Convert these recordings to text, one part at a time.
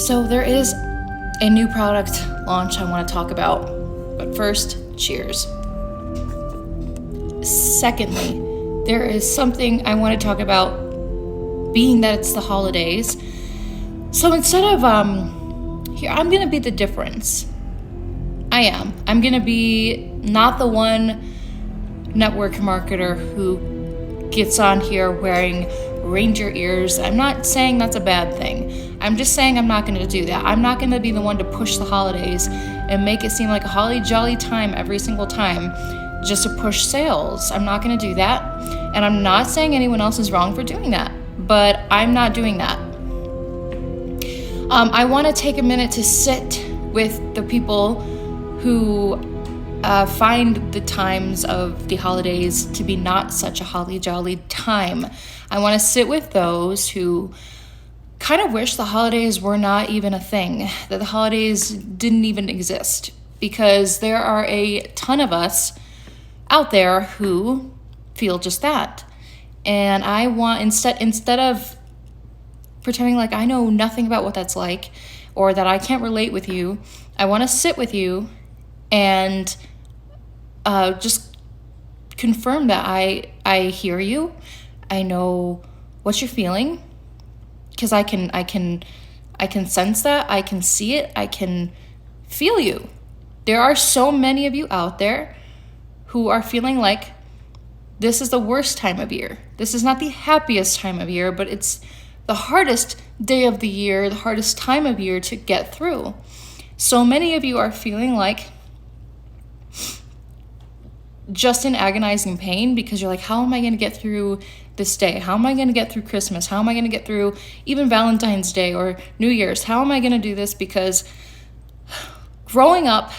So there is a new product launch I want to talk about, but first, cheers. Secondly, there is something I want to talk about, being that it's the holidays. So instead of, here, I'm going to be the difference. I'm going to be not the one network marketer who gets on here wearing reindeer ears. I'm not saying that's a bad thing. I'm just saying I'm not going to do that. I'm not going to be the one to push the holidays and make it seem like a holly jolly time every single time just to push sales. I'm not going to do that. And I'm not saying anyone else is wrong for doing that, but I'm not doing that. I want to take a minute to sit with the people who find the times of the holidays to be not such a holly jolly time. I want to sit with those who kind of wish the holidays were not even a thing, that the holidays didn't even exist, because there are a ton of us out there who feel just that. And I want, instead of pretending like I know nothing about what that's like or that I can't relate with you, I want to sit with you and just confirm that I hear you. I know what you're feeling, because I can sense that. I can see it. I can feel you. There are so many of you out there who are feeling like this is the worst time of year. This is not the happiest time of year, but it's the hardest day of the year, the hardest time of year to get through. So many of you are feeling like just in agonizing pain, because you're like, how am I going to get through this day? How am I going to get through Christmas? How am I going to get through even Valentine's Day or New Year's? How am I going to do this? Because growing up,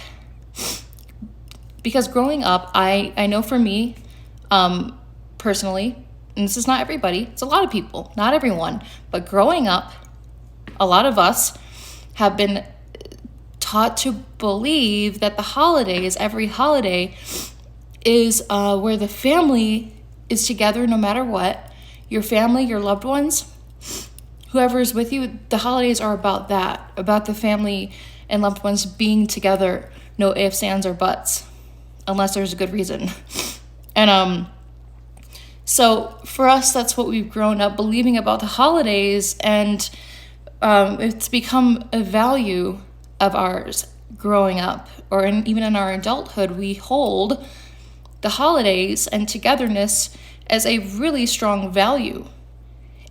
I know for me, personally, and this is not everybody, it's a lot of people, not everyone, but growing up, a lot of us have been taught to believe that the holidays, every holiday, is where the family is together no matter what. Your family, your loved ones, whoever is with you, the holidays are about that, about the family and loved ones being together, no ifs, ands, or buts, unless there's a good reason. And so for us, that's what we've grown up believing about the holidays, and it's become a value of ours growing up, or even in our adulthood. We hold the holidays and togetherness as a really strong value.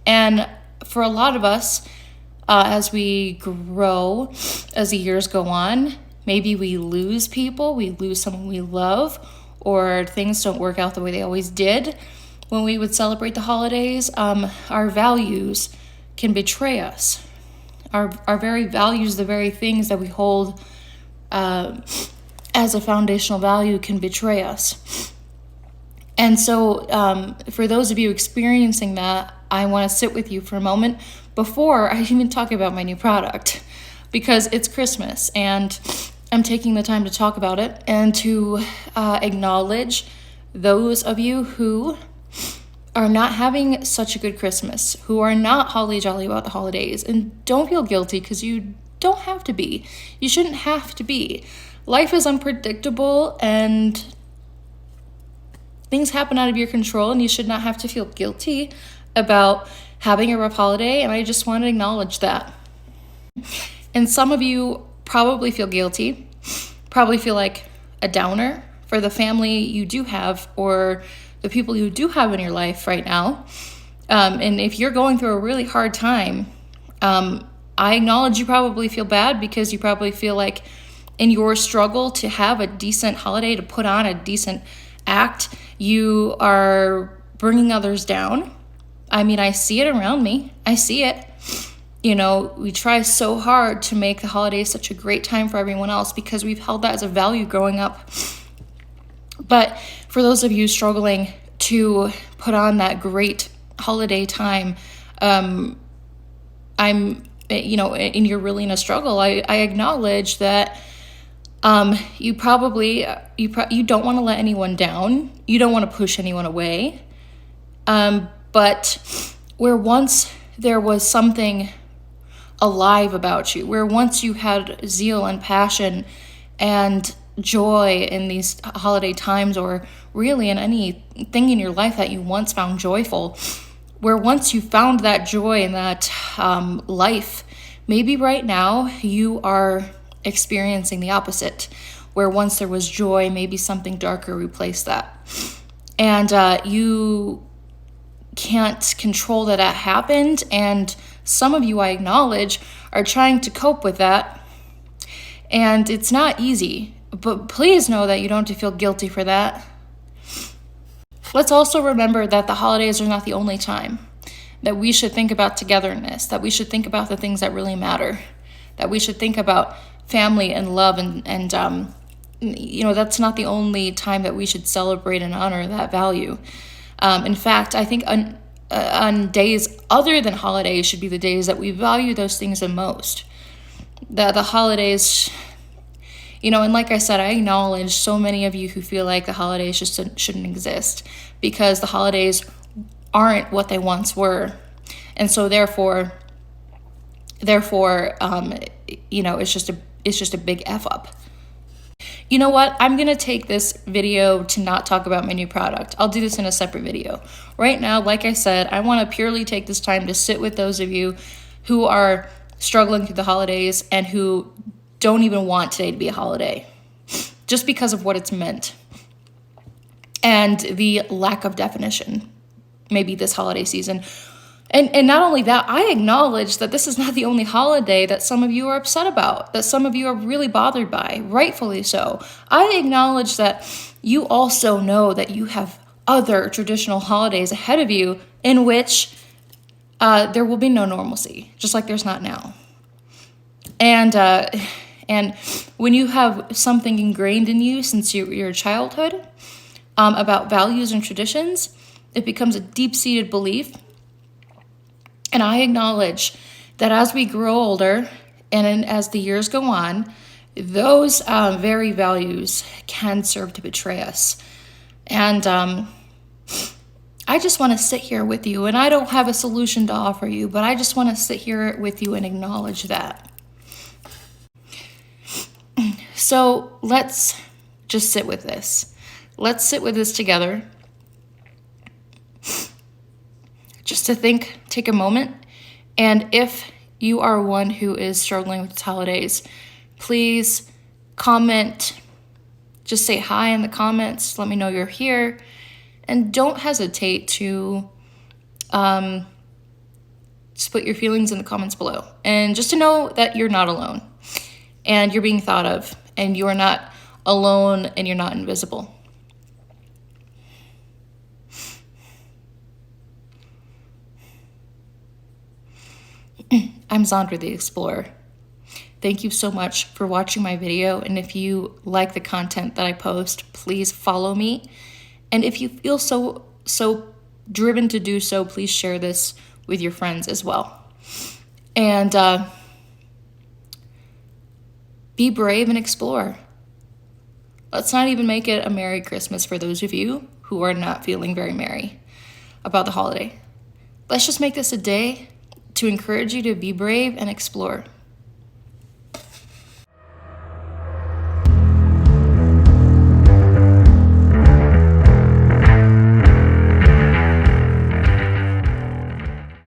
And for a lot of us, as we grow, as the years go on, maybe we lose people, we lose someone we love, or things don't work out the way they always did when we would celebrate the holidays. Our values can betray us. Our very values, the very things that we hold as a foundational value, can betray us. And so for those of you experiencing that, I want to sit with you for a moment before I even talk about my new product, because it's Christmas and I'm taking the time to talk about it and to acknowledge those of you who are not having such a good Christmas, who are not holly jolly about the holidays. And don't feel guilty, because you don't have to be. You shouldn't have to be. Life is unpredictable and things happen out of your control, and you should not have to feel guilty about having a rough holiday. And I just want to acknowledge that. And some of you probably feel guilty, probably feel like a downer for the family you do have, or the people you do have in your life right now. And if you're going through a really hard time, I acknowledge you probably feel bad, because you probably feel like in your struggle to have a decent holiday, to put on a decent act, you are bringing others down. I mean, I see it around me. I see it. You know, we try so hard to make the holidays such a great time for everyone else because we've held that as a value growing up. But for those of you struggling to put on that great holiday time, I'm, and you're really in a struggle, I acknowledge that you probably, you don't want to let anyone down. You don't want to push anyone away. But where once there was something alive about you, where once you had zeal and passion and joy in these holiday times, or really in anything in your life that you once found joyful, where once you found that joy and that life, maybe right now you are experiencing the opposite, where once there was joy, maybe something darker replaced that. And you can't control that happened. And some of you, I acknowledge, are trying to cope with that. And it's not easy, but please know that you don't have to feel guilty for that. Let's also remember that the holidays are not the only time that we should think about togetherness, that we should think about the things that really matter, that we should think about family and love, and that's not the only time that we should celebrate and honor that value. In fact, I think on days other than holidays should be the days that we value those things the most. The holidays, and like I said, I acknowledge so many of you who feel like the holidays just shouldn't exist, because the holidays aren't what they once were. And so therefore, it's just a big F up. You know what? I'm going to take this video to not talk about my new product. I'll do this in a separate video. Right now, like I said, I want to purely take this time to sit with those of you who are struggling through the holidays and who don't even want today to be a holiday, just because of what it's meant and the lack of definition, maybe this holiday season. And not only that, I acknowledge that this is not the only holiday that some of you are upset about, that some of you are really bothered by, rightfully so. I acknowledge that you also know that you have other traditional holidays ahead of you in which there will be no normalcy, just like there's not now. And when you have something ingrained in you since your childhood about values and traditions, it becomes a deep-seated belief. And I acknowledge that as we grow older and as the years go on, those very values can serve to betray us. And I just want to sit here with you, and I don't have a solution to offer you, but I just want to sit here with you and acknowledge that. So let's just sit with this. Let's sit with this together. Just to think, take a moment. And if you are one who is struggling with the holidays, please comment. Just say hi in the comments. Let me know you're here. And don't hesitate to just put your feelings in the comments below. And just to know that you're not alone. And you're being thought of. And you're not alone, and you're not invisible. I'm Zandra the Explorer. Thank you so much for watching my video, and if you like the content that I post, please follow me. And if you feel so driven to do so, please share this with your friends as well. And be brave and explore. Let's not even make it a Merry Christmas for those of you who are not feeling very merry about the holiday. Let's just make this a day to encourage you to be brave and explore.